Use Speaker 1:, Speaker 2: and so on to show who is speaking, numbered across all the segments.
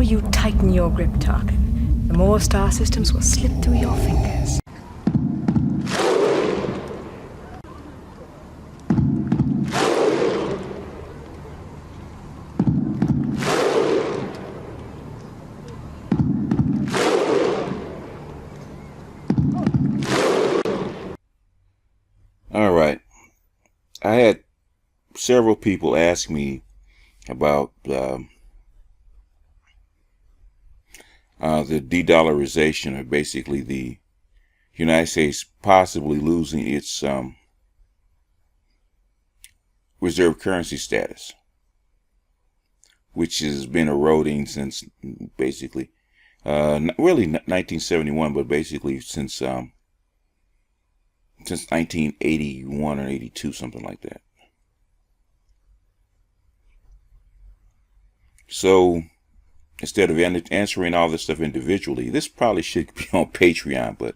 Speaker 1: you tighten your grip, Tarkin, the more star systems will slip through your fingers.
Speaker 2: All right. I had several people ask me about the de-dollarization, or basically the United States possibly losing its reserve currency status, which has been eroding since basically, really 1971, but basically since 1981 or 82, something like that. So instead of answering all this stuff individually, this probably should be on Patreon, but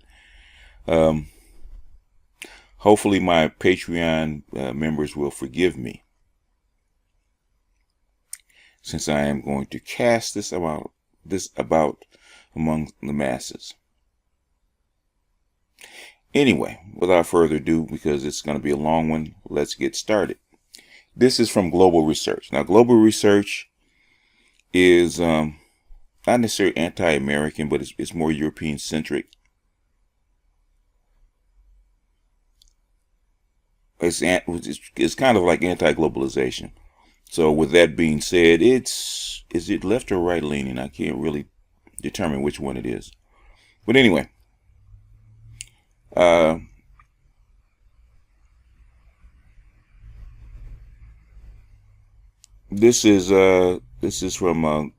Speaker 2: hopefully my Patreon members will forgive me, since I am going to cast this about among the masses. Anyway, without further ado, because it's going to be a long one, let's get started. This is from Global Research. Now, Global Research is not necessarily anti-American, but it's more European-centric. It's kind of like anti-globalization. So with that being said, is it left or right leaning? I can't really determine which one it is. But anyway, this is from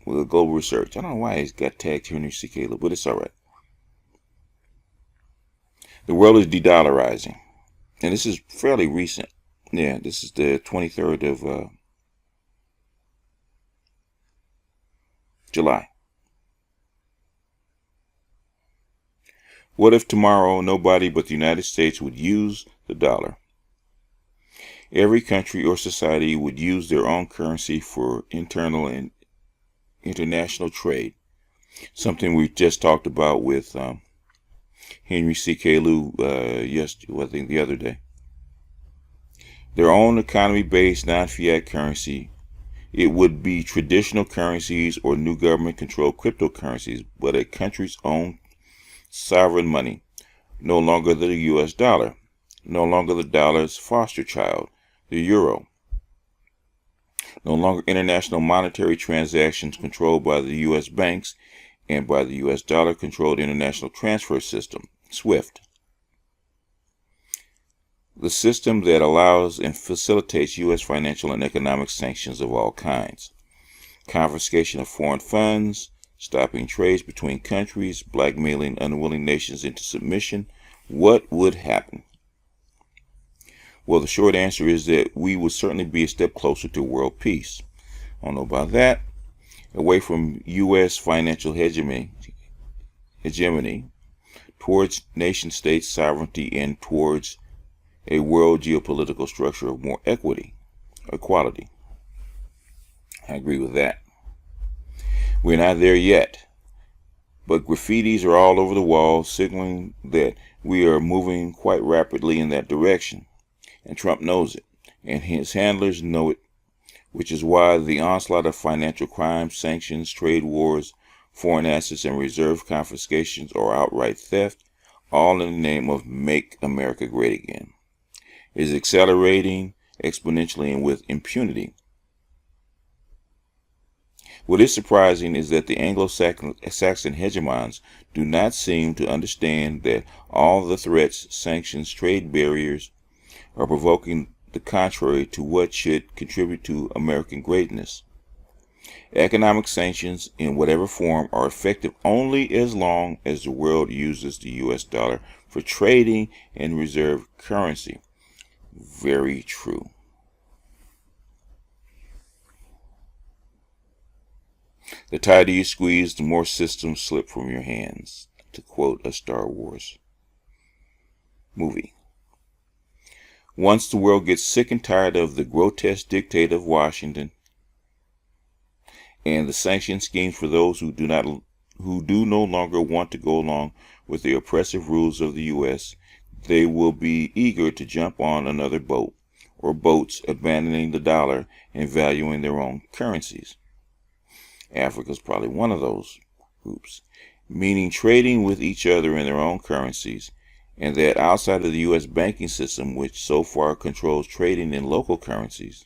Speaker 2: Global Research. I don't know why it's got tagged Henry C. Caleb, but it's all right. The world is de-dollarizing, and this is fairly recent. Yeah, this is the 23rd of July. What if tomorrow nobody but the United States would use the dollar? Every country or society would use their own currency for internal and international trade. Something we just talked about with Henry C. Caleb yesterday, I think the other day. Their own economy-based non-fiat currency. It would be traditional currencies or new government-controlled cryptocurrencies, but a country's own sovereign money. No longer the U.S. dollar. No longer the dollar's foster child, the euro. No longer international monetary transactions controlled by the U.S. banks and by the U.S. dollar-controlled international transfer system, SWIFT. The system that allows and facilitates U.S. financial and economic sanctions of all kinds. Confiscation of foreign funds, stopping trades between countries, blackmailing unwilling nations into submission. What would happen? Well, the short answer is that we would certainly be a step closer to world peace. I don't know about that. Away from U.S. financial hegemony towards nation-state sovereignty and towards a world geopolitical structure of more equality. I agree with that. We're not there yet, but graffitis are all over the wall, signaling that we are moving quite rapidly in that direction. And Trump knows it, and his handlers know it, which is why the onslaught of financial crimes, sanctions, trade wars, foreign assets, and reserve confiscations or outright theft, all in the name of Make America Great Again, is accelerating exponentially and with impunity. What is surprising is that the Anglo-Saxon hegemons do not seem to understand that all the threats, sanctions, trade barriers are provoking the contrary to what should contribute to American greatness. Economic sanctions in whatever form are effective only as long as the world uses the U.S. dollar for trading and reserve currency. Very true. The tighter you squeeze, the more systems slip from your hands, to quote a Star Wars movie. Once the world gets sick and tired of the grotesque dictate of Washington and the sanction schemes for those who do no longer want to go along with the oppressive rules of the U.S., they will be eager to jump on another boat or boats, abandoning the dollar and valuing their own currencies. Africa is probably one of those groups, meaning trading with each other in their own currencies, and that outside of the U.S. banking system, which so far controls trading in local currencies,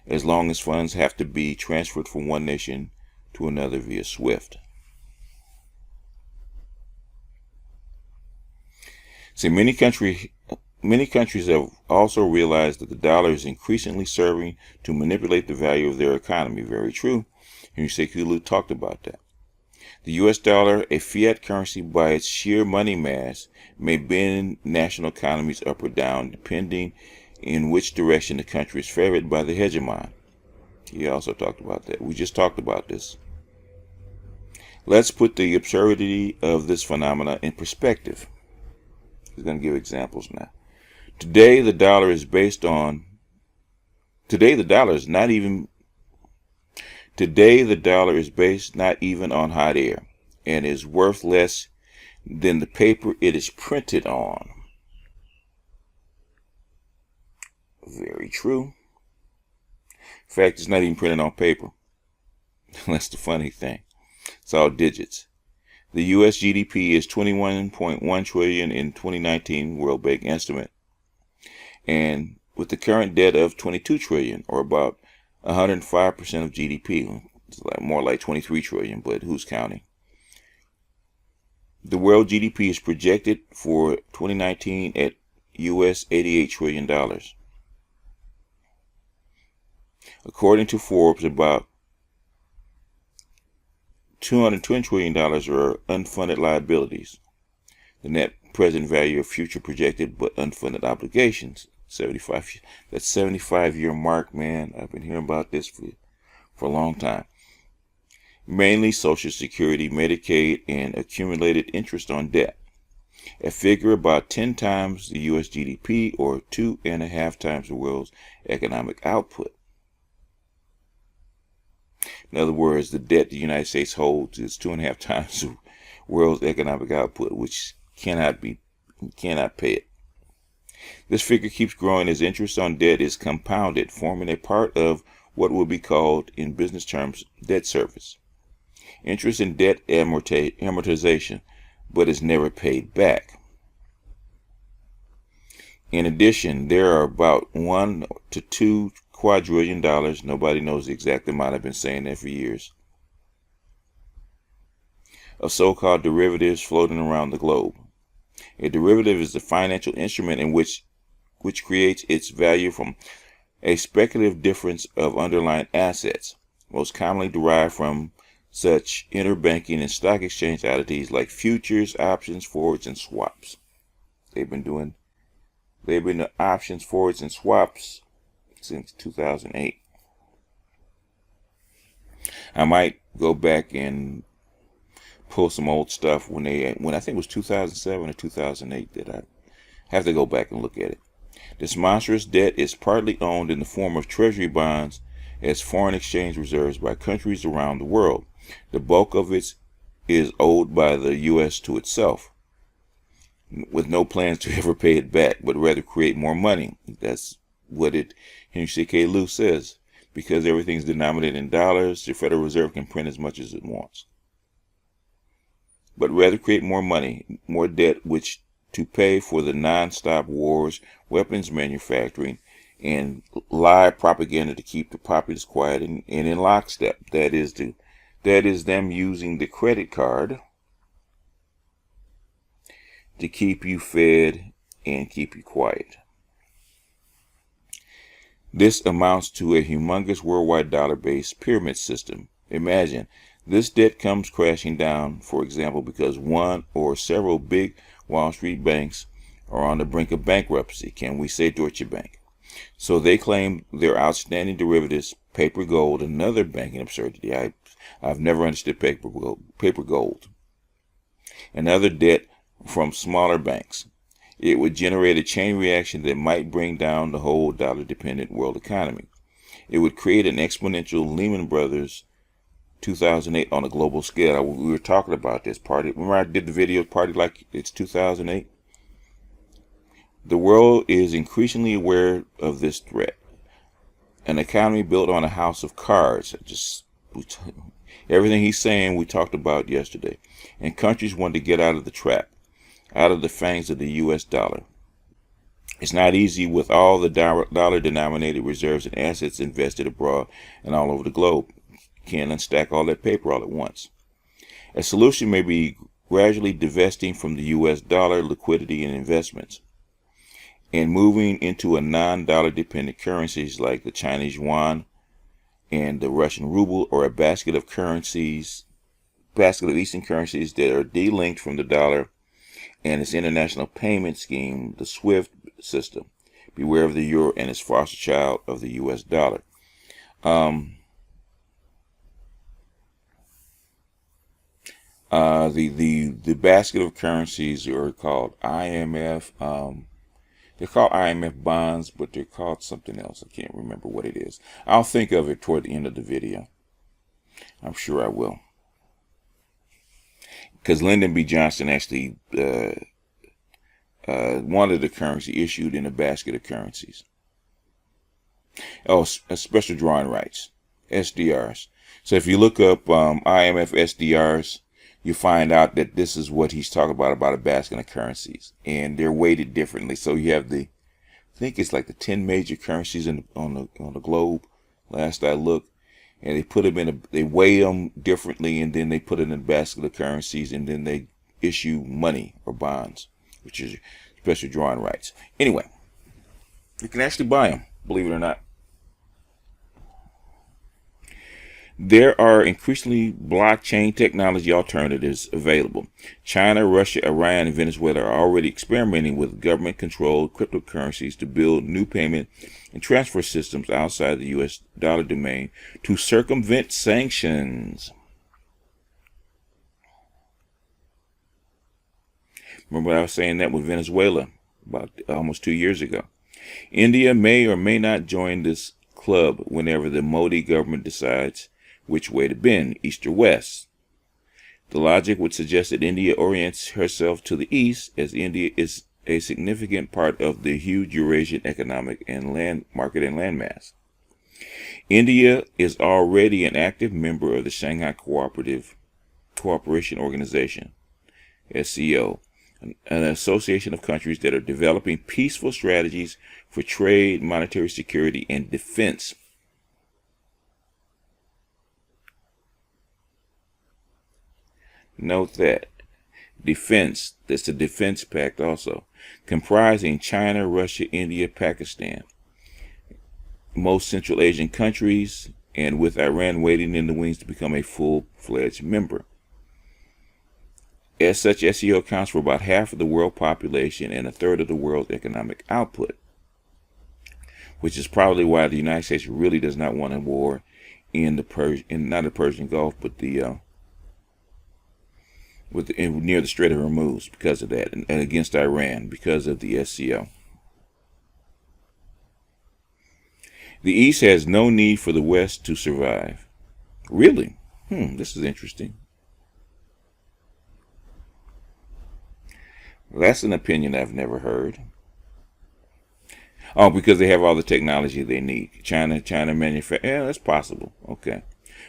Speaker 2: as long as funds have to be transferred from one nation to another via SWIFT. See, many countries have also realized that the dollar is increasingly serving to manipulate the value of their economy. Very true. Henry Kulu talked about that. The U.S. dollar, a fiat currency by its sheer money mass, may bend national economies up or down depending in which direction the country is favored by the hegemon. He also talked about that. We just talked about this. Let's put the absurdity of this phenomena in perspective. He's going to give examples now. Today the dollar is based on not even on hot air, and is worth less than the paper it is printed on. Very true. In fact, it's not even printed on paper. That's the funny thing. It's all digits. The U.S. GDP is $21.1 trillion in 2019 World Bank estimate, and with the current debt of $22 trillion, or about 105% of GDP. It's more like 23 trillion, but who's counting? The world GDP is projected for 2019 at US $88 trillion. According to Forbes, about $220 trillion are unfunded liabilities. The net present value of future projected but unfunded obligations. 75-year mark, man. I've been hearing about this for a long time. Mainly Social Security, Medicaid, and accumulated interest on debt. A figure about 10 times the U.S. GDP, or 2.5 times the world's economic output. In other words, the debt the United States holds is 2.5 times the world's economic output, which cannot pay it. This figure keeps growing as interest on debt is compounded, forming a part of what will be called, in business terms, debt service. Interest in debt amortization, but is never paid back. In addition, there are about $1 to $2 quadrillion, nobody knows the exact amount, I've been saying that for years, of so-called derivatives floating around the globe. A derivative is the financial instrument in which creates its value from a speculative difference of underlying assets, most commonly derived from such interbanking and stock exchange oddities like futures, options, forwards, and swaps. They've been doing options, forwards, and swaps since 2008. I might go back and pull some old stuff when I think it was 2007 or 2008 that I have to go back and look at it. This monstrous debt is partly owned in the form of treasury bonds as foreign exchange reserves by countries around the world. The bulk of it is owed by the U.S. to itself, with no plans to ever pay it back, but rather create more money. That's what Henry C. Lou says. Because everything's denominated in dollars, the Federal Reserve can print as much as it wants, but rather create more money, more debt, which to pay for the non-stop wars, weapons manufacturing, and lie propaganda to keep the populace quiet and in lockstep. That is them using the credit card to keep you fed and keep you quiet. This amounts to a humongous worldwide dollar-based pyramid system. Imagine this debt comes crashing down, for example, because one or several big Wall Street banks are on the brink of bankruptcy. Can we say Deutsche Bank? So they claim their outstanding derivatives, paper gold, another banking absurdity. I've never understood paper gold. Another debt from smaller banks. It would generate a chain reaction that might bring down the whole dollar-dependent world economy. It would create an exponential Lehman Brothers 2008 on a global scale. We were talking about this party. Remember I did the video party like it's 2008? The world is increasingly aware of this threat. An economy built on a house of cards. Everything he's saying we talked about yesterday. And countries want to get out of the trap, out of the fangs of the US dollar. It's not easy with all the dollar-denominated reserves and assets invested abroad and all over the globe. You can't unstack all that paper all at once. A solution may be gradually divesting from the US dollar liquidity and investments and moving into a non-dollar dependent currencies like the Chinese yuan and the Russian ruble, or a basket of Eastern currencies that are delinked from the dollar and its international payment scheme, the SWIFT system. Beware of the euro and its foster child of the US dollar. The basket of currencies are called IMF. They're called IMF bonds, but they're called something else. I can't remember what it is. I'll think of it toward the end of the video. I'm sure I will. Because Lyndon B. Johnson actually wanted the currency issued in a basket of currencies. Oh, special drawing rights, SDRs. So if you look up IMF SDRs, you find out that this is what he's talking about a basket of currencies, and they're weighted differently. So you have I think it's like the 10 major currencies on the globe. Last I looked, and they put them they weigh them differently, and then they put it in a basket of currencies, and then they issue money or bonds, which is special drawing rights. Anyway, you can actually buy them, believe it or not. There are increasingly blockchain technology alternatives available. China, Russia, Iran, and Venezuela are already experimenting with government-controlled cryptocurrencies to build new payment and transfer systems outside the US dollar domain to circumvent sanctions. Remember I was saying that with Venezuela about almost 2 years ago. India may or may not join this club whenever the Modi government decides which way to bend, east or west. The logic would suggest that India orients herself to the east, as India is a significant part of the huge Eurasian economic and land market and landmass. India is already an active member of the Shanghai Cooperation Organization, SCO, an association of countries that are developing peaceful strategies for trade, monetary security, and defense. Note that defense, that's the defense pact also, comprising China, Russia, India, Pakistan, most Central Asian countries, and with Iran waiting in the wings to become a full-fledged member. As such, SCO accounts for about half of the world population and a third of the world's economic output, which is probably why the United States really does not want a war in not the Persian Gulf, but near the Strait of Hormuz because of that, and against Iran because of the SCO. The East has no need for the West to survive. Really? This is interesting. That's an opinion I've never heard. Oh, because they have all the technology they need. China manufacture. Yeah, that's possible. Okay.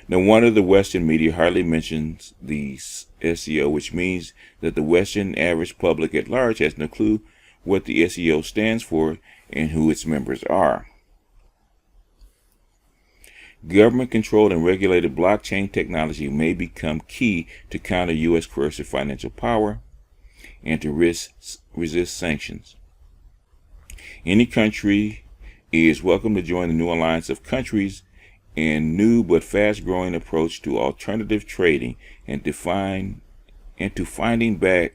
Speaker 2: No wonder the Western media hardly mentions the SCO, which means that the Western average public at large has no clue what the SCO stands for and who its members are. Government-controlled and regulated blockchain technology may become key to counter U.S. coercive financial power and to resist sanctions. Any country is welcome to join the new alliance of countries and new but fast-growing approach to alternative trading and to finding back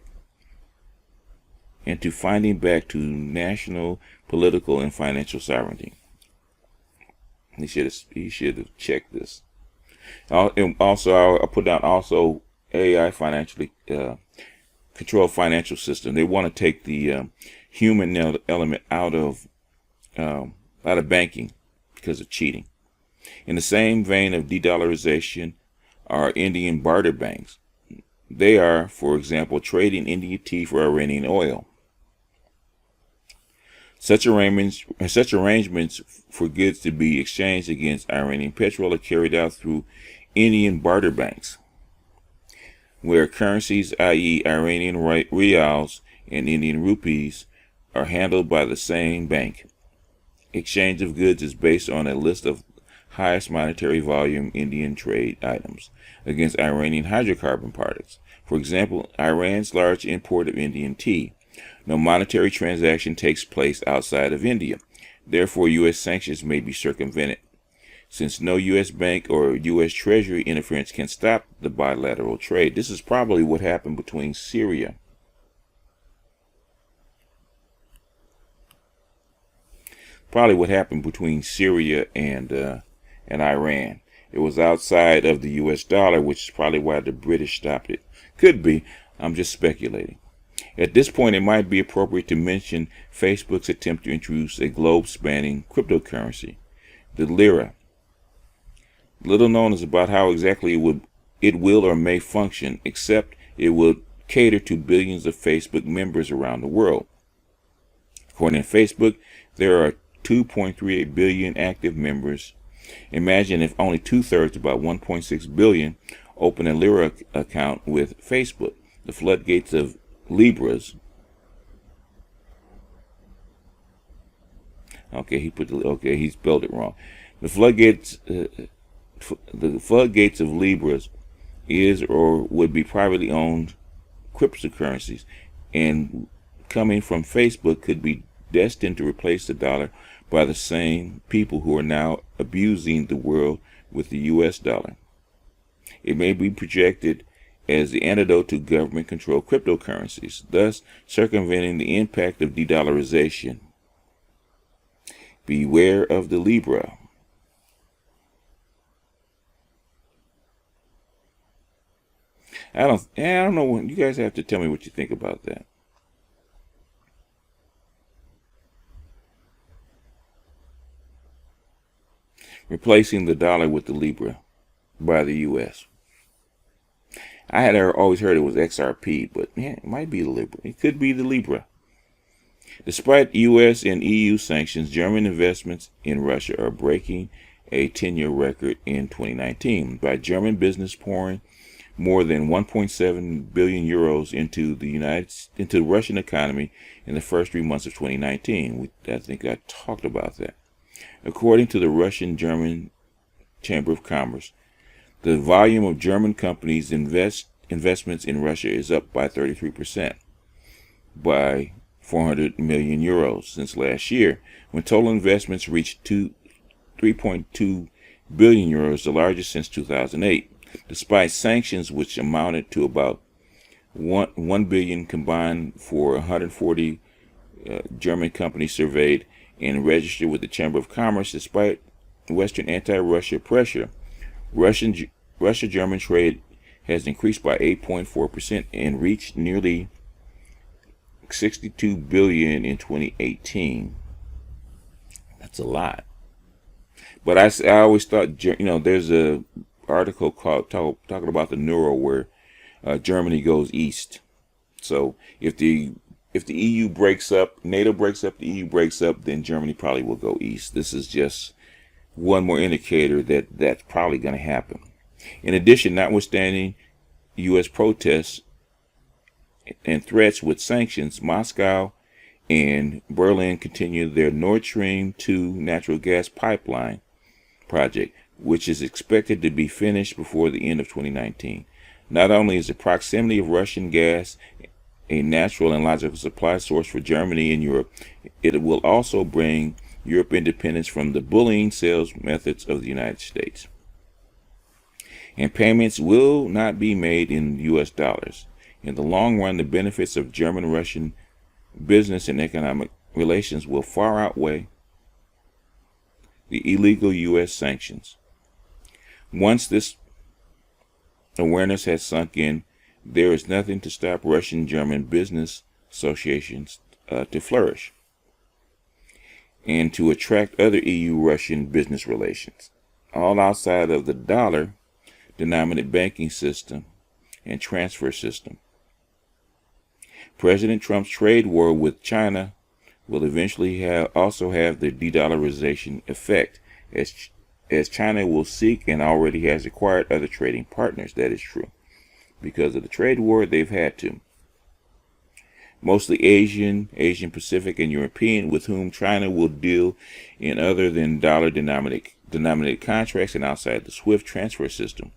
Speaker 2: to national political and financial sovereignty. He should have checked this. Also, I'll put down also AI financially controlled financial system. They want to take the human element out of banking because of cheating. In the same vein of de-dollarization, are Indian barter banks. They are, for example, trading Indian tea for Iranian oil. Such arrangements for goods to be exchanged against Iranian petrol are carried out through Indian barter banks, where currencies, i.e. Iranian rials and Indian rupees, are handled by the same bank. Exchange of goods is based on a list of highest monetary volume Indian trade items against Iranian hydrocarbon products. For example, Iran's large import of Indian tea. No monetary transaction takes place outside of India. Therefore, U.S. sanctions may be circumvented, since no U.S. bank or U.S. Treasury interference can stop the bilateral trade. This is probably what happened between Syria and Iran. It was outside of the U.S. dollar, which is probably why the British stopped it. Could be. I'm just speculating. At this point, it might be appropriate to mention Facebook's attempt to introduce a globe-spanning cryptocurrency, the lira. Little known is about how exactly it will or may function, except it will cater to billions of Facebook members around the world. According to Facebook, there are 2.38 billion active members. Imagine if only 2/3, about 1.6 billion, open a lira account with Facebook. The floodgates of Libras. He spelled it wrong. The floodgates of Libras is or would be privately owned cryptocurrencies, and coming from Facebook could be destined to replace the dollar by the same people who are now abusing the world with the U.S. dollar. It may be projected as the antidote to government-controlled cryptocurrencies, thus circumventing the impact of de-dollarization. Beware of the Libra. I don't know. You guys have to tell me what you think about that. Replacing the dollar with the Libra by the U.S. I had always heard it was XRP, but yeah, it might be the Libra. It could be the Libra. Despite U.S. and EU sanctions, German investments in Russia are breaking a 10-year record in 2019 by German business pouring more than 1.7 billion euros into the Russian economy in the first 3 months of 2019. I think I talked about that. According to the Russian-German Chamber of Commerce, the volume of German companies' investments in Russia is up by 33%, by 400 million euros since last year, when total investments reached 3.2 billion euros, the largest since 2008. Despite sanctions which amounted to about 1 billion combined for 140 German companies surveyed and registered with the Chamber of Commerce, despite Western anti-Russia pressure, Russia-German trade has increased by 8.4% and reached nearly 62 billion in 2018. That's a lot. But I always thought, there's a article called talking about the Neuro where Germany goes east. So if the EU breaks up, NATO breaks up, the EU breaks up, then Germany probably will go east. This is just one more indicator that that's probably going to happen. In addition, notwithstanding U.S. protests and threats with sanctions, Moscow and Berlin continue their Nord Stream 2 natural gas pipeline project, which is expected to be finished before the end of 2019. Not only is the proximity of Russian gas a natural and logical supply source for Germany and Europe, it will also bring Europe independence from the bullying sales methods of the United States. And payments will not be made in U.S. dollars. In the long run, the benefits of German-Russian business and economic relations will far outweigh the illegal U.S. sanctions. Once this awareness has sunk in, there is nothing to stop Russian-German business associations to flourish and to attract other EU-Russian business relations. All outside of the dollar denominated banking system and transfer system. President Trump's trade war with China will eventually also have the de-dollarization effect, as China will seek and already has acquired other trading partners. That is true. Because of the trade war, they've had to. Mostly Asian Pacific, and European, with whom China will deal in other than dollar-denominated contracts and outside the SWIFT transfer system.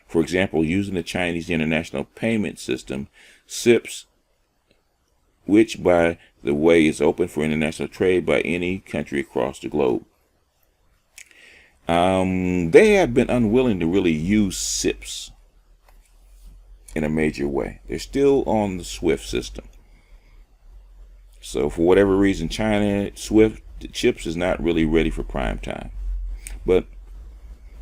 Speaker 2: For example, using the Chinese International Payment System, CIPS, which, by the way, is open for international trade by any country across the globe. They have been unwilling to really use CIPS in a major way. They're still on the SWIFT system. So for whatever reason, China SWIFT CIPS is not really ready for prime time. But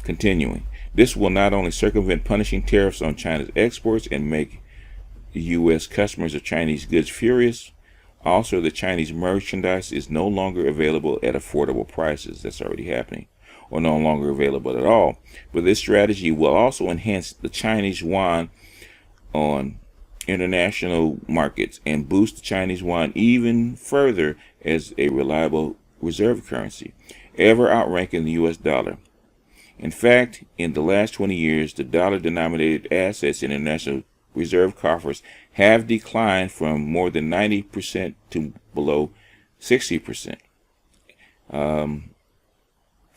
Speaker 2: continuing, this will not only circumvent punishing tariffs on China's exports and make U.S. customers of Chinese goods furious. Also, the Chinese merchandise is no longer available at affordable prices. That's already happening, or no longer available at all. But this strategy will also enhance the Chinese yuan on international markets and boost the Chinese yuan even further as a reliable reserve currency, ever outranking the U.S. dollar. In fact, in the last 20 years, the dollar-denominated assets in international reserve coffers have declined from more than 90% to below 60%. On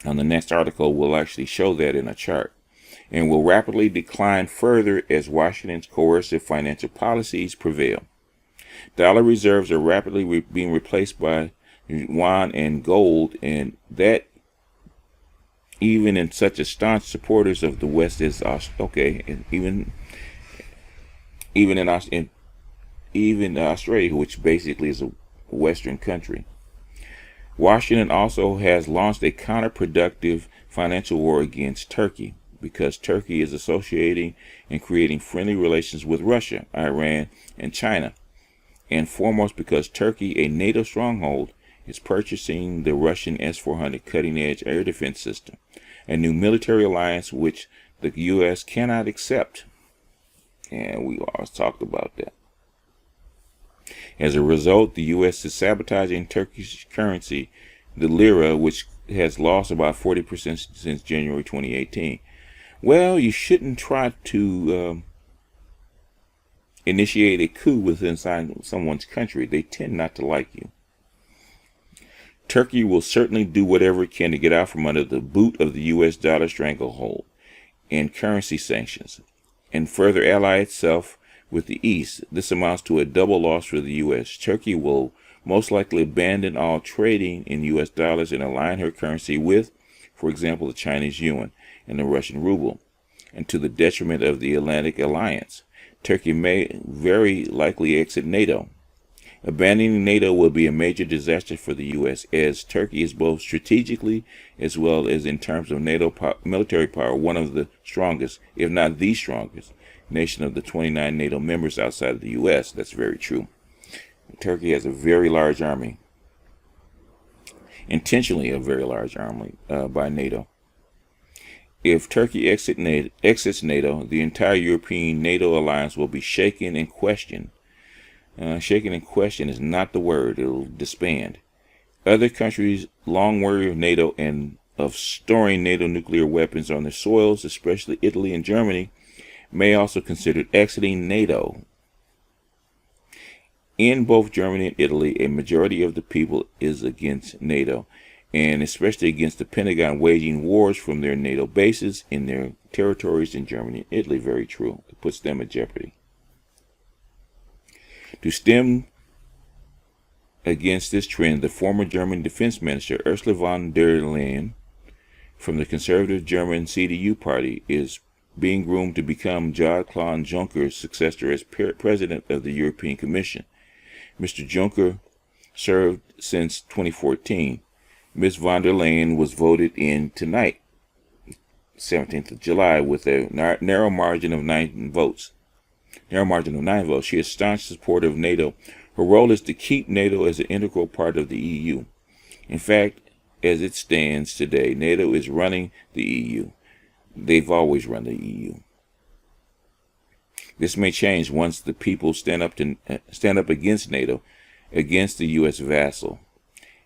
Speaker 2: the next article, we'll actually show that in a chart, and will rapidly decline further as Washington's coercive financial policies prevail. Dollar reserves are rapidly being replaced by yuan and gold, and that even in such a staunch supporters of the West as and even Australia, which basically is a Western country. Washington also has launched a counterproductive financial war against Turkey, because Turkey is associating and creating friendly relations with Russia, Iran, and China, and foremost because Turkey, a NATO stronghold, is purchasing the Russian S-400 cutting-edge air defense system, a new military alliance which the U.S. cannot accept. And we always talked about that. As a result, the U.S. is sabotaging Turkish currency, the lira, which has lost about 40% since January 2018. Well, you shouldn't try to initiate a coup within someone's country. They tend not to like you. Turkey will certainly do whatever it can to get out from under the boot of the U.S. dollar stranglehold and currency sanctions, and further ally itself with the East. This amounts to a double loss for the U.S. Turkey will most likely abandon all trading in U.S. dollars and align her currency with, for example, the Chinese yuan and the Russian ruble, and to the detriment of the Atlantic Alliance. Turkey may very likely exit NATO. Abandoning NATO will be a major disaster for the U.S., as Turkey is both strategically as well as in terms of NATO military power one of the strongest, if not the strongest, nation of the 29 NATO members outside of the U.S. That's very true. Turkey has a very large army, intentionally a very large army by NATO. If Turkey exits NATO, the entire European NATO alliance will be shaken and questioned. Shaken and question is not the word. It'll disband. Other countries, long weary of NATO and of storing NATO nuclear weapons on their soils, especially Italy and Germany, may also consider exiting NATO. In both Germany and Italy, a majority of the people is against NATO, and especially against the Pentagon waging wars from their NATO bases in their territories in Germany and Italy. Very true. It puts them at jeopardy. To stem against this trend, the former German defense minister Ursula von der Leyen from the conservative German CDU party is being groomed to become Jean-Claude Juncker's successor as president of the European Commission. Mr. Juncker served since 2014. Ms. von der Leyen was voted in tonight, 17th of July, with a narrow margin of 9 votes. She is a staunch supporter of NATO. Her role is to keep NATO as an integral part of the EU. In fact, as it stands today, NATO is running the EU. They've always run the EU. This may change once the people stand up against NATO, against the U.S. vassal,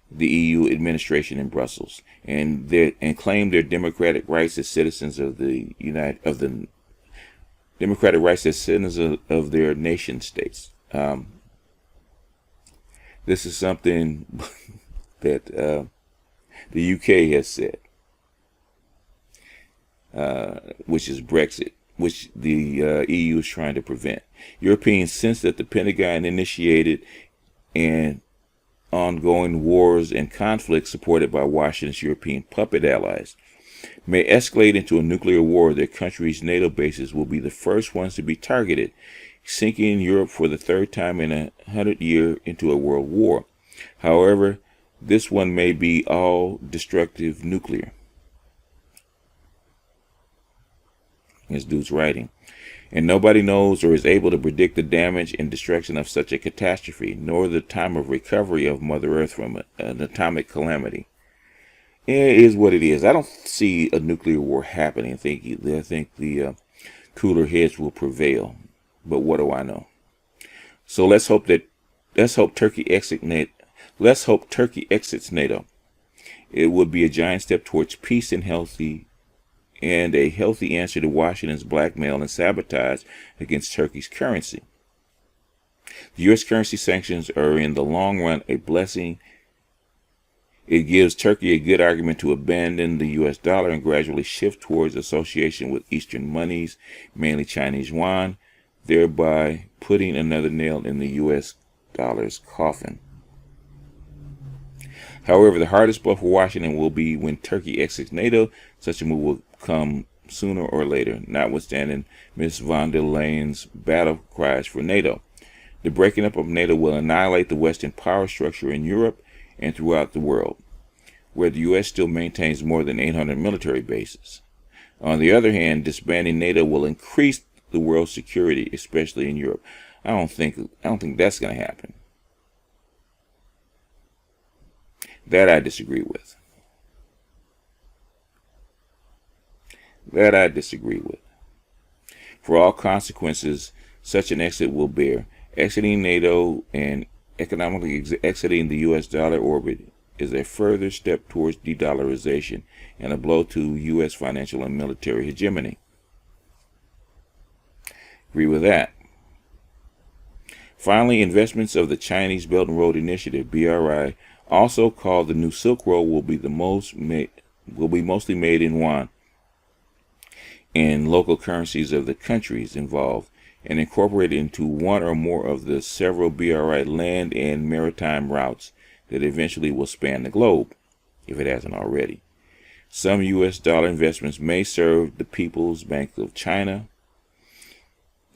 Speaker 2: the EU administration in Brussels, and claim their democratic rights as citizens of the democratic rights as citizens of their nation states. This is something that the UK has said, which is Brexit, which the EU is trying to prevent. Europeans sense that the Pentagon initiated and ongoing wars and conflicts supported by Washington's European puppet allies may escalate into a nuclear war. Their country's NATO bases will be the first ones to be targeted, sinking Europe for the third time in 100 years into a world war. However, this one may be all destructive nuclear. This dude's writing. And nobody knows or is able to predict the damage and destruction of such a catastrophe, nor the time of recovery of Mother Earth from an atomic calamity. It is what it is. I don't see a nuclear war happening. I think the cooler heads will prevail. But what do I know? So let's hope Turkey exits NATO. It would be a giant step towards peace and a healthy answer to Washington's blackmail and sabotage against Turkey's currency. The U.S. currency sanctions are in the long run a blessing. It gives Turkey a good argument to abandon the U.S. dollar and gradually shift towards association with Eastern monies, mainly Chinese yuan, thereby putting another nail in the U.S. dollar's coffin. However, the hardest blow for Washington will be when Turkey exits NATO. Such a move will come sooner or later, notwithstanding Ms. von der Leyen's battle cries for NATO. The breaking up of NATO will annihilate the Western power structure in Europe and throughout the world, where the U.S. still maintains more than 800 military bases. On the other hand, disbanding NATO will increase the world's security, especially in Europe. I don't think that's going to happen. That I disagree with. For all consequences such an exit will bear, exiting NATO and economically exiting the U.S. dollar orbit is a further step towards de-dollarization and a blow to U.S. financial and military hegemony. Agree with that. Finally, investments of the Chinese Belt and Road Initiative, BRI, also called the New Silk Road, will be mostly made in yuan and local currencies of the countries involved, and incorporated into one or more of the several BRI land and maritime routes that eventually will span the globe, if it hasn't already. Some U.S. dollar investments may serve the People's Bank of China's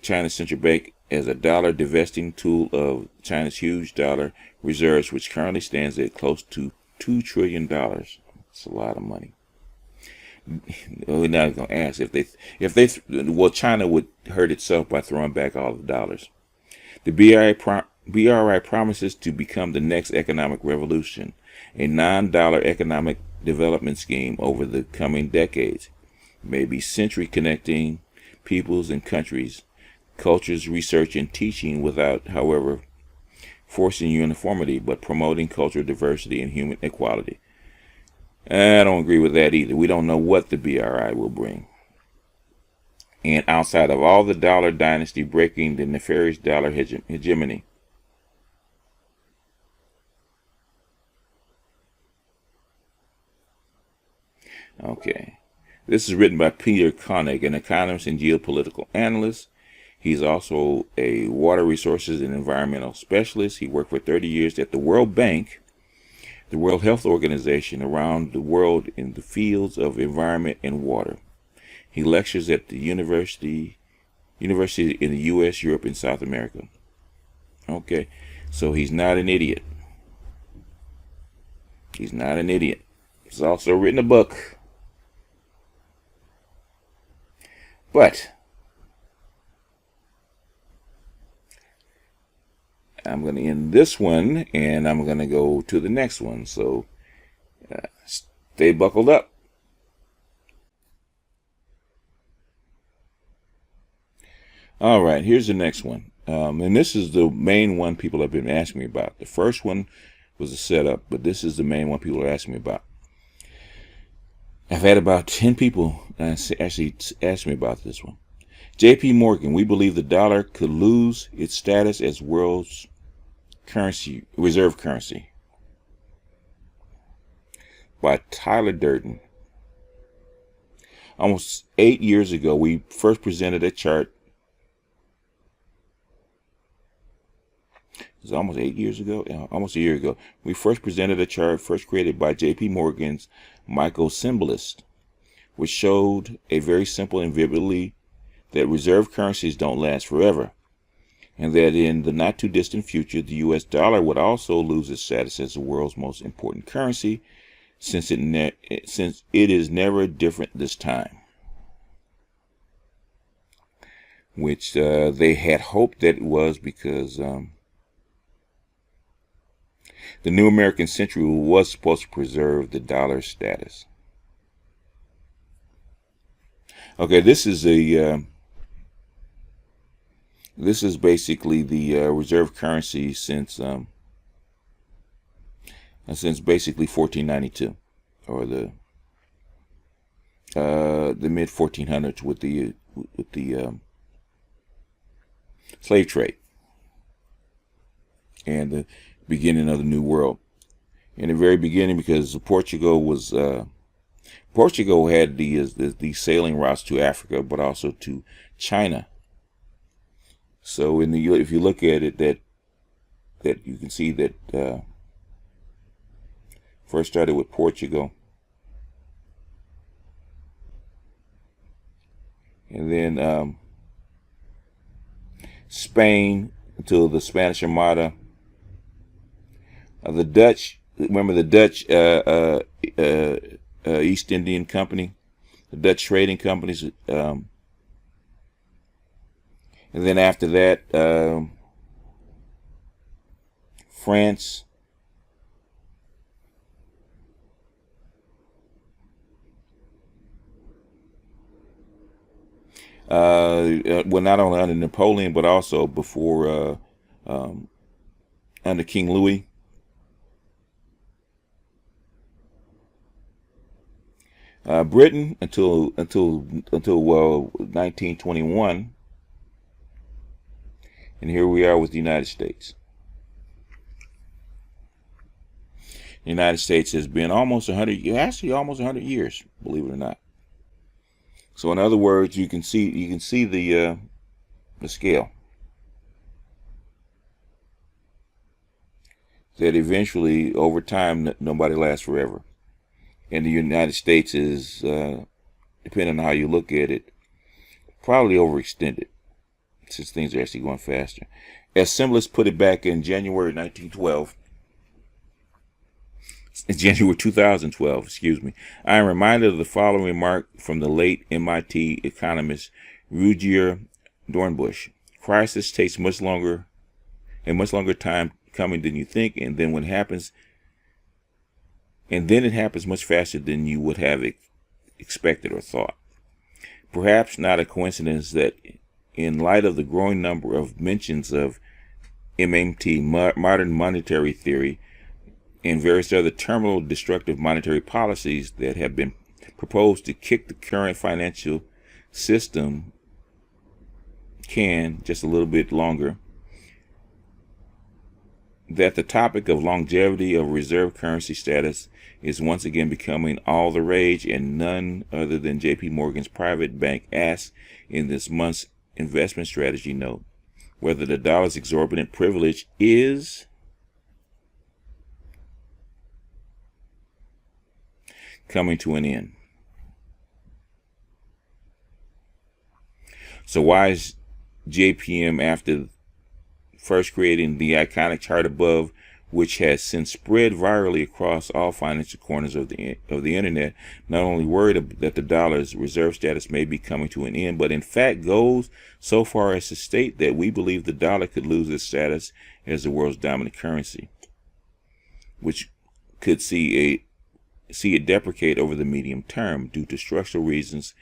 Speaker 2: central bank, as a dollar divesting tool of China's huge dollar reserves, which currently stands at close to $2 trillion. It's a lot of money. We're not going to ask well, China would hurt itself by throwing back all the dollars. The BRI promises to become the next economic revolution, a non-dollar economic development scheme over the coming decades, maybe century connecting peoples and countries, cultures, research, and teaching without, however, forcing uniformity, but promoting cultural diversity and human equality. I don't agree with that either. We don't know what the BRI will bring. And outside of all the dollar dynasty breaking the nefarious dollar hegemony. Okay. This is written by Peter Koenig, an economist and geopolitical analyst. He's also a water resources and environmental specialist. He worked for 30 years at the World Bank, the World Health Organization, around the world in the fields of environment and water. He lectures at the university in the U.S., Europe, and South America. Okay, so he's not an idiot. He's not an idiot. He's also written a book. But I'm going to end this one, and I'm going to go to the next one. So stay buckled up. All right, here's the next one. And this is the main one people have been asking me about. The first one was a setup, but this is the main one people are asking me about. I've had about 10 people actually ask me about this one. JPMorgan, we believe the dollar could lose its status as world's currency, reserve currency. By Tyler Durden. Almost 8 years ago, we first presented a chart. It was almost 8 years ago, almost a year ago. We first presented a chart first created by JPMorgan's Michael Symbolist, which showed a very simple and vividly that reserve currencies don't last forever, and that in the not too distant future, the US dollar would also lose its status as the world's most important currency, since it is never different this time. Which they had hoped that it was, because the new American century was supposed to preserve the dollar status. Okay, this is basically the reserve currency since basically 1492, or the mid 1400s with the slave trade and the beginning of the New World. In the very beginning, because Portugal had the sailing routes to Africa, but also to China. So if you look at it, that you can see that first started with Portugal, and then Spain until the Spanish Armada. The Dutch, remember the Dutch East Indian Company, the Dutch trading companies, and then after that, France, well, not only under Napoleon, but also before under King Louis. Britain until 1921, and here we are with the United States. The United States has been almost 100 years, believe it or not. So in other words, you can see the scale. That eventually, over time, nobody lasts forever. And the United States is, depending on how you look at it, probably overextended, since things are actually going faster. As Symbolist put it back in January 2012, excuse me, I am reminded of the following remark from the late MIT economist Roger Dornbush. Crisis takes much longer time coming than you think, and then it happens much faster than you would have expected or thought. Perhaps not a coincidence that in light of the growing number of mentions of MMT, modern monetary theory, and various other terminal destructive monetary policies that have been proposed to kick the current financial system can just a little bit longer, that the topic of longevity of reserve currency status is once again becoming all the rage, and none other than JPMorgan's private bank asked in this month's investment strategy note whether the dollar's exorbitant privilege is coming to an end. So why is JPM, after first creating the iconic chart above, which has since spread virally across all financial corners of the internet, not only worried that the dollar's reserve status may be coming to an end, but in fact goes so far as to state that we believe the dollar could lose its status as the world's dominant currency, which could see it deprecate over the medium term due to structural reasons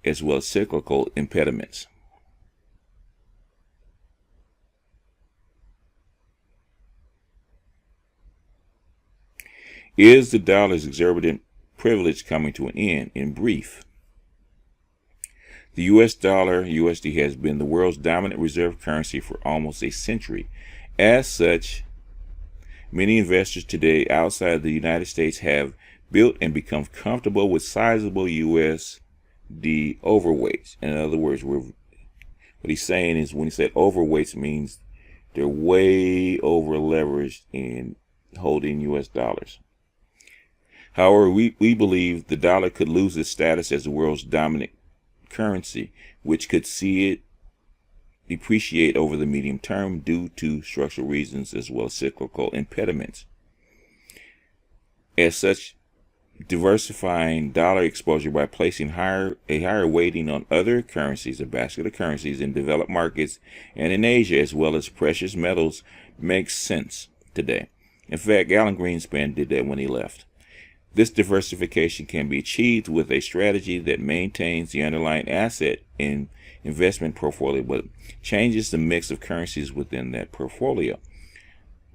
Speaker 2: as well as cyclical impediments. Is the dollar's exorbitant privilege coming to an end? In brief, the US dollar, USD, has been the world's dominant reserve currency for almost a century. As such, many investors today outside the United States have built and become comfortable with sizable USD overweights. In other words, what he's saying is, when he said overweights, means they're way over leveraged in holding US dollars. However, we believe the dollar could lose its status as the world's dominant currency, which could see it depreciate over the medium term due to structural reasons as well as cyclical impediments. As such, diversifying dollar exposure by placing a higher weighting on other currencies, a basket of currencies in developed markets and in Asia, as well as precious metals, makes sense today. In fact, Alan Greenspan did that when he left. This diversification can be achieved with a strategy that maintains the underlying asset in investment portfolio but changes the mix of currencies within that portfolio.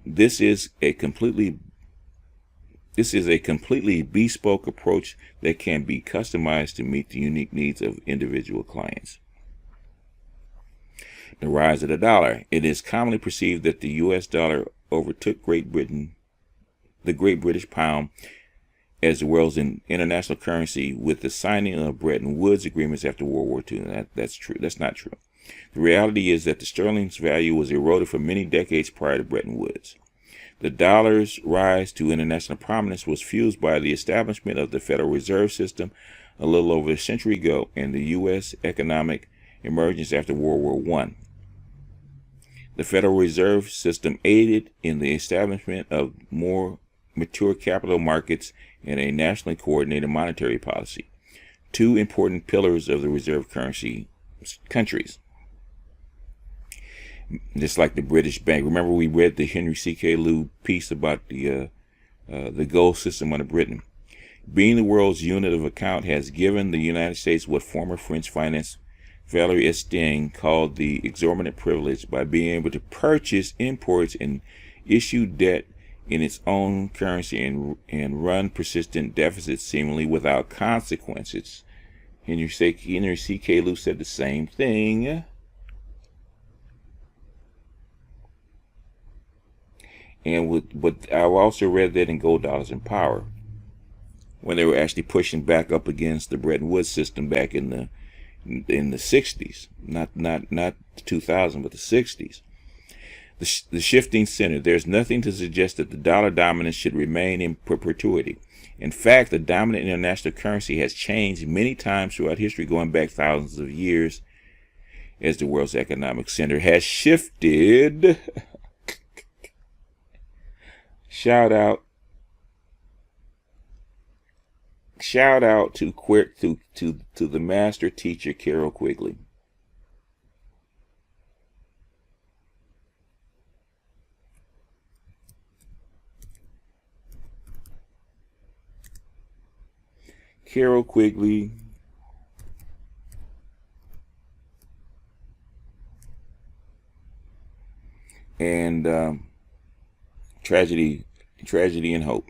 Speaker 2: This is a completely bespoke approach that can be customized to meet the unique needs of individual clients. The rise of the dollar. It is commonly perceived that the US dollar overtook the Great British Pound as the world's international currency with the signing of Bretton Woods agreements after World War II. That's true. That's not true. The reality is that the sterling's value was eroded for many decades prior to Bretton Woods. The dollar's rise to international prominence was fueled by the establishment of the Federal Reserve System a little over a century ago and the U.S. economic emergence after World War I. The Federal Reserve System aided in the establishment of more mature capital markets and a nationally coordinated monetary policy, two important pillars of the reserve currency countries. Just like the British Bank. Remember, we read the Henry C.K. Lew piece about the gold system under Britain. Being the world's unit of account has given the United States what former French finance Valéry Estienne called the exorbitant privilege by being able to purchase imports and issue debt in its own currency and run persistent deficits seemingly without consequences. Henry C.K. Lew said the same thing. But I've also read that in Gold, Dollars, and Power, when they were actually pushing back up against the Bretton Woods system back in the 60s, not 2000, but the 60s. The shifting center. There's nothing to suggest that the dollar dominance should remain in perpetuity. In fact, the dominant international currency has changed many times throughout history, going back thousands of years, as the world's economic center has shifted. Shout out to the master teacher, Carol Quigley. Carol Quigley and Tragedy and Hope.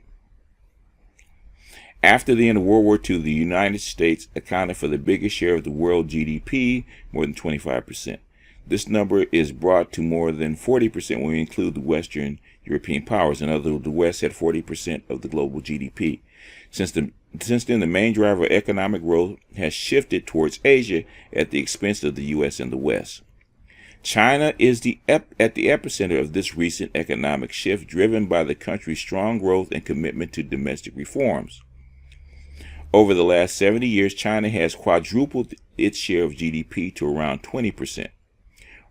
Speaker 2: After the end of World War II, the United States accounted for the biggest share of the world GDP, more than 25%. This number is brought to more than 40% when we include the Western European powers. In other words, the West had 40% of the global GDP. Since then, the main driver of economic growth has shifted towards Asia at the expense of the U.S. and the West. China is at the epicenter of this recent economic shift, driven by the country's strong growth and commitment to domestic reforms. Over the last 70 years, China has quadrupled its share of GDP to around 20%,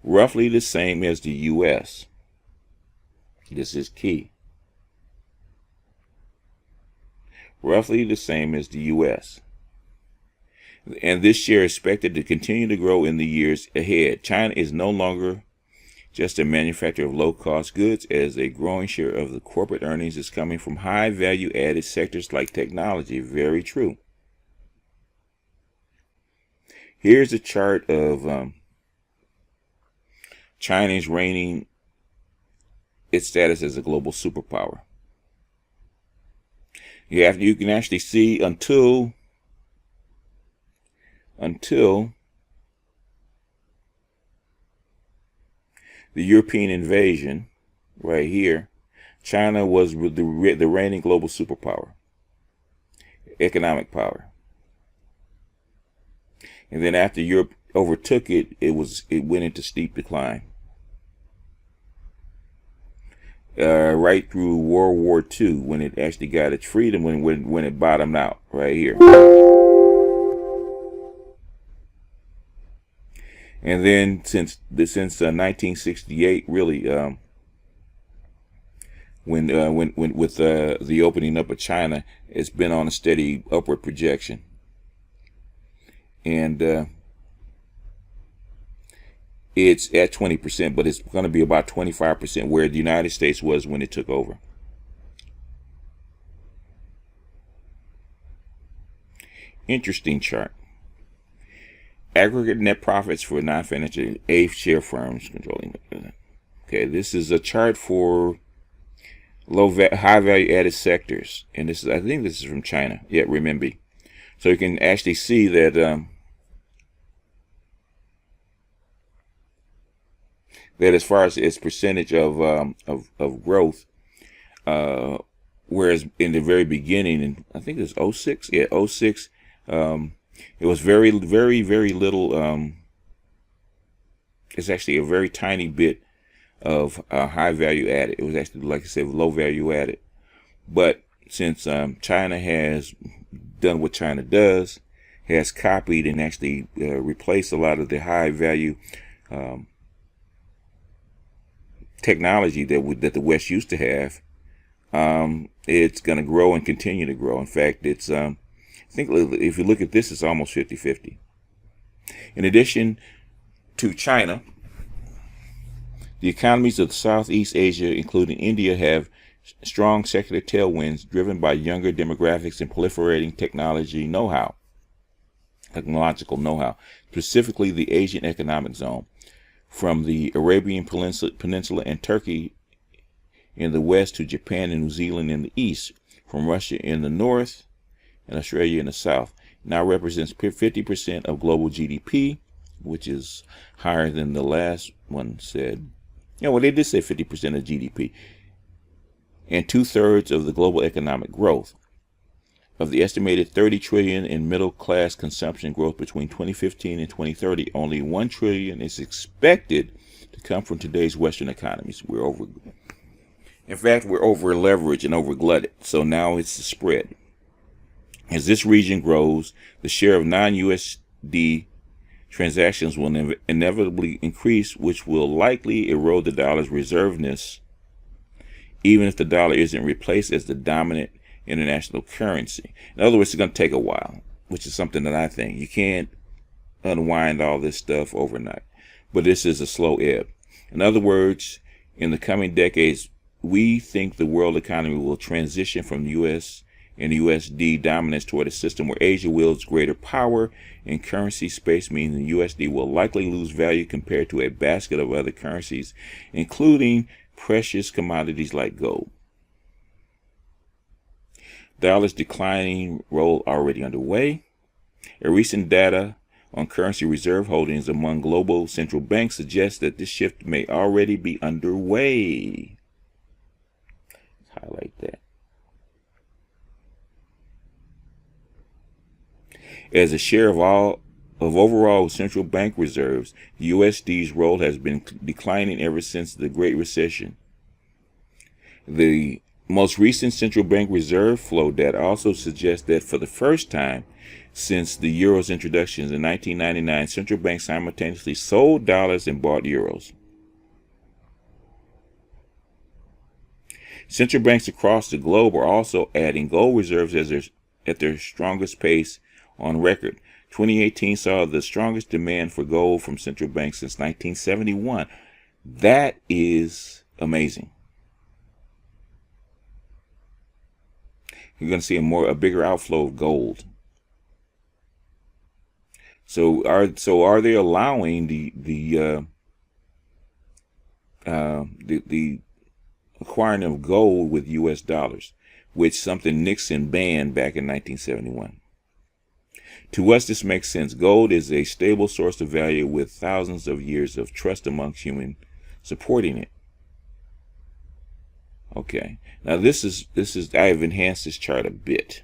Speaker 2: roughly the same as the U.S. This is key. Roughly the same as the U.S. And this share is expected to continue to grow in the years ahead. China is no longer just a manufacturer of low-cost goods, as a growing share of the corporate earnings is coming from high-value-added sectors like technology. Very true. Here's a chart of China's reigning its status as a global superpower. You can actually see until the European invasion, right here, China was the reigning global superpower, economic power. And then after Europe overtook it, it went into steep decline. Right through World War II, when it actually got its freedom, when it bottomed out, right here. And then since 1968, really, when with the opening up of China, it's been on a steady upward projection. And it's at 20%, but it's going to be about 25% where the United States was when it took over. Interesting chart. Aggregate net profits for non-financial A-share firms controlling. Okay, this is a chart for high value added sectors, and I think this is from China. Yeah, renminbi. So you can actually see that that as far as its percentage of growth, whereas in the very beginning, and I think it was 06, yeah, 06, it was very little. It's actually a very tiny bit of high value added. It was actually, like I said, low value added. But since China has done what China does, has copied and actually replaced a lot of the high value technology that the West used to have, it's going to grow and continue to grow. In fact, it's I think if you look at this, it's almost 50-50. In addition to China, the economies of Southeast Asia, including India, have strong secular tailwinds driven by younger demographics and proliferating technological know-how, specifically the Asian Economic Zone, from the Arabian Peninsula and Turkey in the west to Japan and New Zealand in the east, from Russia in the north and Australia in the south. Now represents 50% of global GDP, which is higher than the last one said. Yeah, well, they did say 50% of GDP, and 2/3 of the global economic growth. Of the estimated 30 trillion in middle class consumption growth between 2015 and 2030, only 1 trillion is expected to come from today's Western economies. In fact, we're over leveraged and over glutted. So now it's the spread. As this region grows, the share of non-USD transactions will inevitably increase, which will likely erode the dollar's reservedness, even if the dollar isn't replaced as the dominant international currency. In other words, it's going to take a while, which is something that I think you can't unwind all this stuff overnight. But this is a slow ebb. In other words, in the coming decades, we think the world economy will transition from US and USD dominance toward a system where Asia wields greater power in currency space, meaning the USD will likely lose value compared to a basket of other currencies, including precious commodities like gold. Dollar's declining roll already underway. A recent data on currency reserve holdings among global central banks suggests that this shift may already be underway. Let's highlight that. As a share of overall central bank reserves, the USD's role has been declining ever since the Great Recession. The most recent central bank reserve flow data also suggests that for the first time since the euro's introduction in 1999, central banks simultaneously sold dollars and bought euros. Central banks across the globe are also adding gold reserves at their strongest pace on record. 2018 saw the strongest demand for gold from central banks since 1971. That is amazing. You're going to see a bigger outflow of gold. So are they allowing the acquiring of gold with U.S. dollars? which something Nixon banned back in 1971. To us, this makes sense. Gold is a stable source of value with thousands of years of trust amongst humans supporting it. Okay, now this is I have enhanced this chart a bit.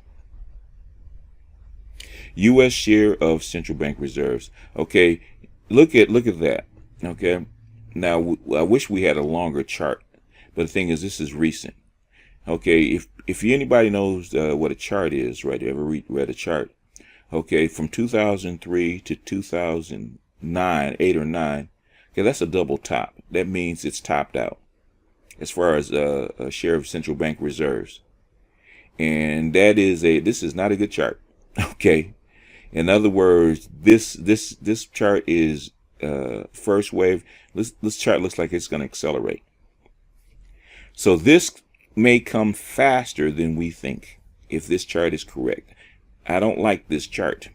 Speaker 2: U.S. share of central bank reserves. Okay, look at that. Okay, now I wish we had a longer chart, but the thing is, this is recent. Okay, if anybody knows what a chart is, right? You ever read a chart? Okay, from 2003 to 2009, 8 or 9. Okay, that's a double top. That means it's topped out as far as a share of central bank reserves, and this is not a good chart. Okay, in other words, this chart is first wave. This chart looks like it's going to accelerate. So this may come faster than we think if this chart is correct. I don't like this chart.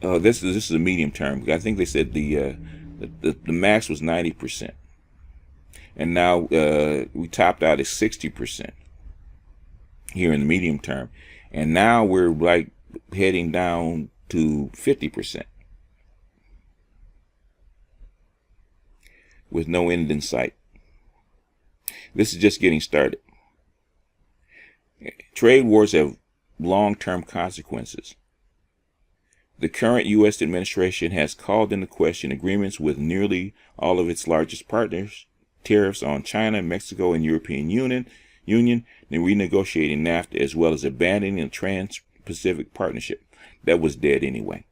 Speaker 2: This is a medium term. I think they said the max was 90%, and now we topped out at 60% here in the medium term, and now we're like heading down to 50% with no end in sight. This is just getting started. Trade wars have long-term consequences. The current U.S. administration has called into question agreements with nearly all of its largest partners, tariffs on China, Mexico, and European Union, and renegotiating NAFTA, as well as abandoning the Trans-Pacific Partnership that was dead anyway.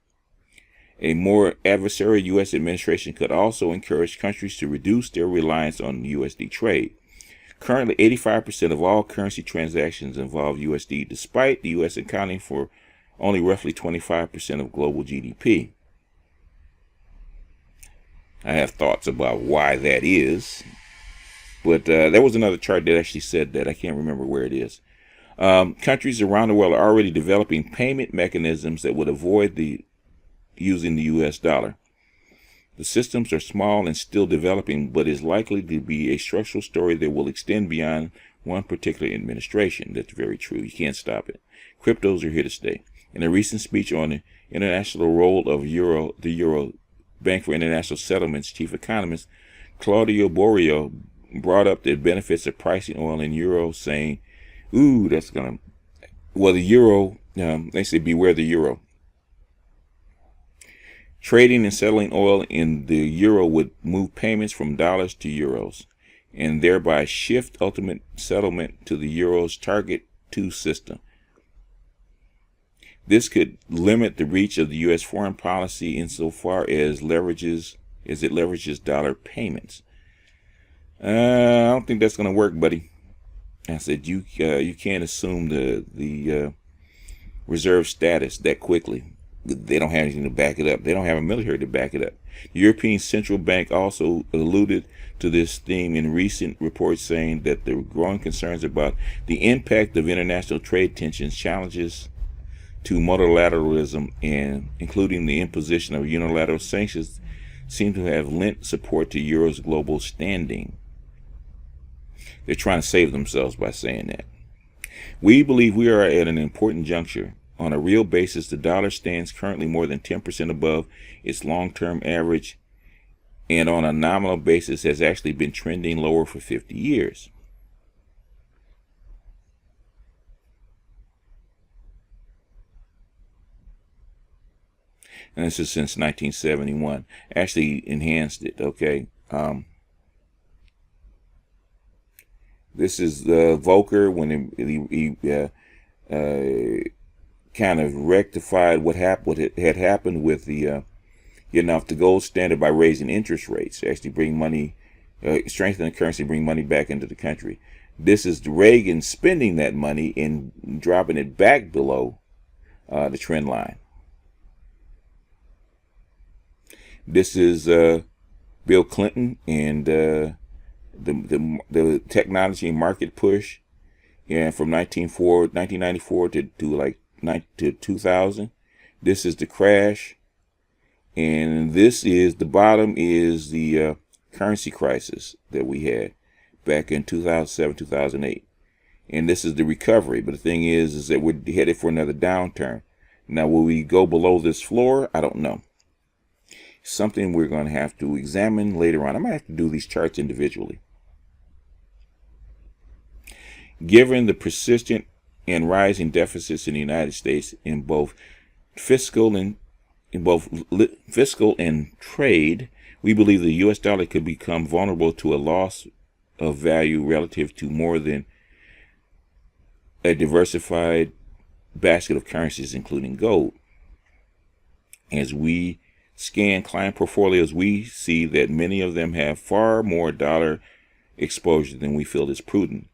Speaker 2: A more adversarial U.S. administration could also encourage countries to reduce their reliance on USD trade. Currently, 85% of all currency transactions involve USD, despite the U.S. accounting for only roughly 25% of global GDP. I have thoughts about why that is, but there was another chart that actually said that. I can't remember where it is. Countries around the world are already developing payment mechanisms that would avoid using the U.S. dollar. The systems are small and still developing, but is likely to be a structural story that will extend beyond one particular administration. That's very true. You can't stop it. Cryptos are here to stay. In a recent speech on the international role of the Euro Bank for International Settlements chief economist Claudio Borio brought up the benefits of pricing oil in euro, saying, "Ooh, that's gonna." Well, the euro. They say, "Beware the euro." Trading and settling oil in the euro would move payments from dollars to euros, and thereby shift ultimate settlement to the euro's target 2 system. This could limit the reach of the U.S. foreign policy insofar as it leverages dollar payments. I don't think that's going to work, buddy. I said you can't assume the reserve status that quickly. They don't have anything to back it up. They don't have a military to back it up. The European Central Bank also alluded to this theme in recent reports, saying that there were growing concerns about the impact of international trade tensions, challenges to multilateralism, and including the imposition of unilateral sanctions, seem to have lent support to Euro's global standing. They're trying to save themselves by saying that. We believe we are at an important juncture. On a real basis, the dollar stands currently more than 10% above its long-term average, and on a nominal basis has actually been trending lower for 50 years. And this is since 1971. Actually enhanced it, okay? This is Volcker when he kind of rectified what had happened with the getting off the gold standard by raising interest rates, actually bring money, strengthen the currency, bring money back into the country. This is Reagan spending that money and dropping it back below the trend line. This is Bill Clinton and the technology market push, from 1994 to 2000. This is the crash, and this is the bottom is the currency crisis that we had back in 2007, 2008. And this is the recovery. But the thing is that we're headed for another downturn. Now, will we go below this floor? I don't know. Something we're going to have to examine later on. I might have to do these charts individually. Given the persistent and rising deficits in the United States in both fiscal and trade, we believe the U.S. dollar could become vulnerable to a loss of value relative to more than a diversified basket of currencies, including gold. As we scan client portfolios, we see that many of them have far more dollar exposure than we feel is prudent.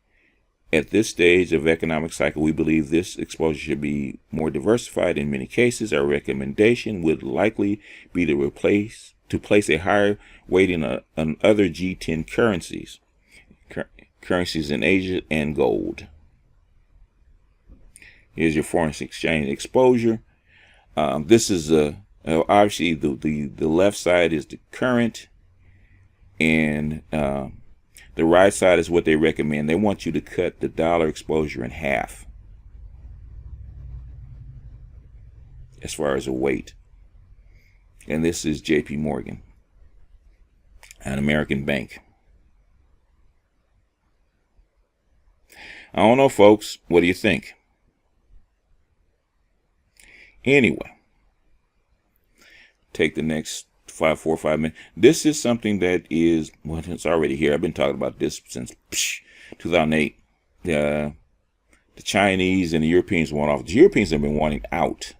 Speaker 2: At this stage of economic cycle, we believe this exposure should be more diversified. In many cases, our recommendation would likely be to place a higher weighting on other G10 currencies, currencies in Asia, and gold. Here's your foreign exchange exposure. This is obviously the left side is the current, and the right side is what they recommend. They want you to cut the dollar exposure in half as far as a weight. And this is JPMorgan, an American bank. I don't know, folks. What do you think? Anyway, take the next 4 or 5 minutes. This is something that is, well, it's already here. I've been talking about this since 2008. The Chinese and the Europeans want off. The Europeans have been wanting out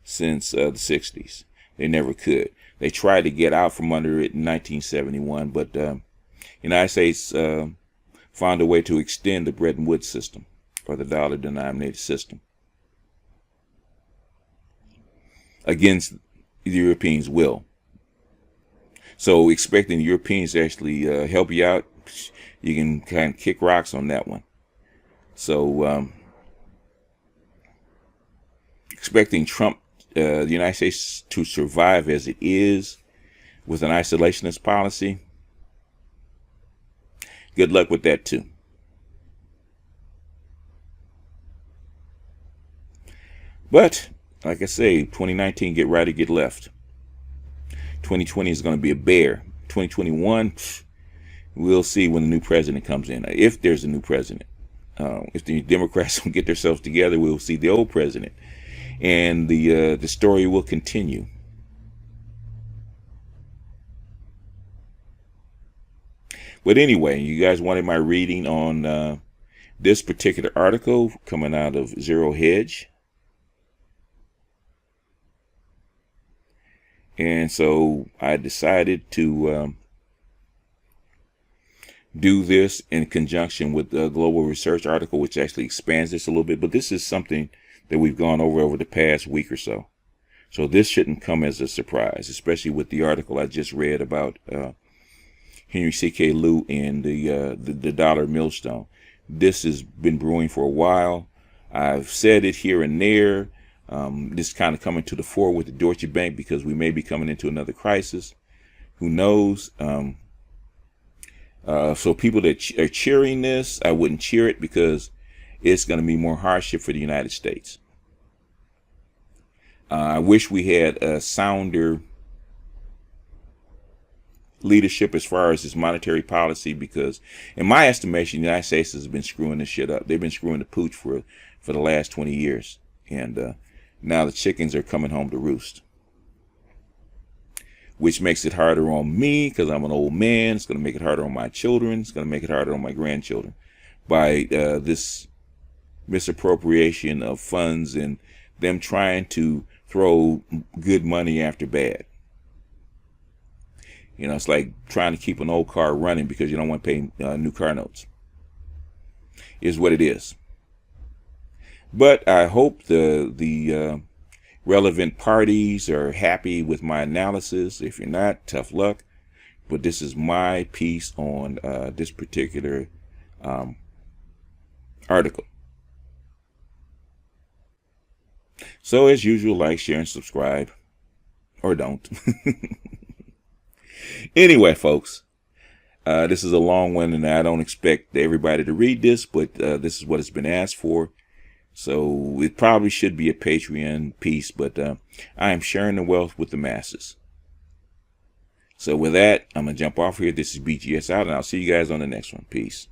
Speaker 2: since the 60s. They never could. They tried to get out from under it in 1971, but the United States found a way to extend the Bretton Woods system, or the dollar-denominated system, against the Europeans' will. So expecting the Europeans to actually help you out, you can kind of kick rocks on that one. So expecting Trump, the United States to survive as it is with an isolationist policy, good luck with that too. But like I say, 2019, get right or get left. 2020 is going to be a bear. 2021, we'll see when the new president comes in. If there's a new president. If the Democrats don't get themselves together, we'll see the old president. And the story will continue. But anyway, you guys wanted my reading on this particular article coming out of Zero Hedge. And so I decided to do this in conjunction with the Global Research article, which actually expands this a little bit. But this is something that we've gone over the past week or so. So this shouldn't come as a surprise, especially with the article I just read about Henry C.K. Lew and the dollar millstone. This has been brewing for a while. I've said it here and there. This kind of coming to the fore with the Deutsche Bank, because we may be coming into another crisis. Who knows? So people that are cheering this, I wouldn't cheer it, because it's going to be more hardship for the United States. I wish we had a sounder leadership as far as this monetary policy, because in my estimation, the United States has been screwing this shit up. They've been screwing the pooch for the last 20 years. And now the chickens are coming home to roost, which makes it harder on me because I'm an old man. It's going to make it harder on my children. It's going to make it harder on my grandchildren by this misappropriation of funds and them trying to throw good money after bad. You know, it's like trying to keep an old car running because you don't want to pay new car notes. Is what it is. But I hope the relevant parties are happy with my analysis. If you're not, tough luck. But this is my piece on this particular article. So as usual, like, share, and subscribe. Or don't. Anyway, folks, This is a long one, and I don't expect everybody to read this, but this is what has been asked for. So it probably should be a Patreon piece, but I am sharing the wealth with the masses. So with that, I'm going to jump off here. This is BGS out, and I'll see you guys on the next one. Peace.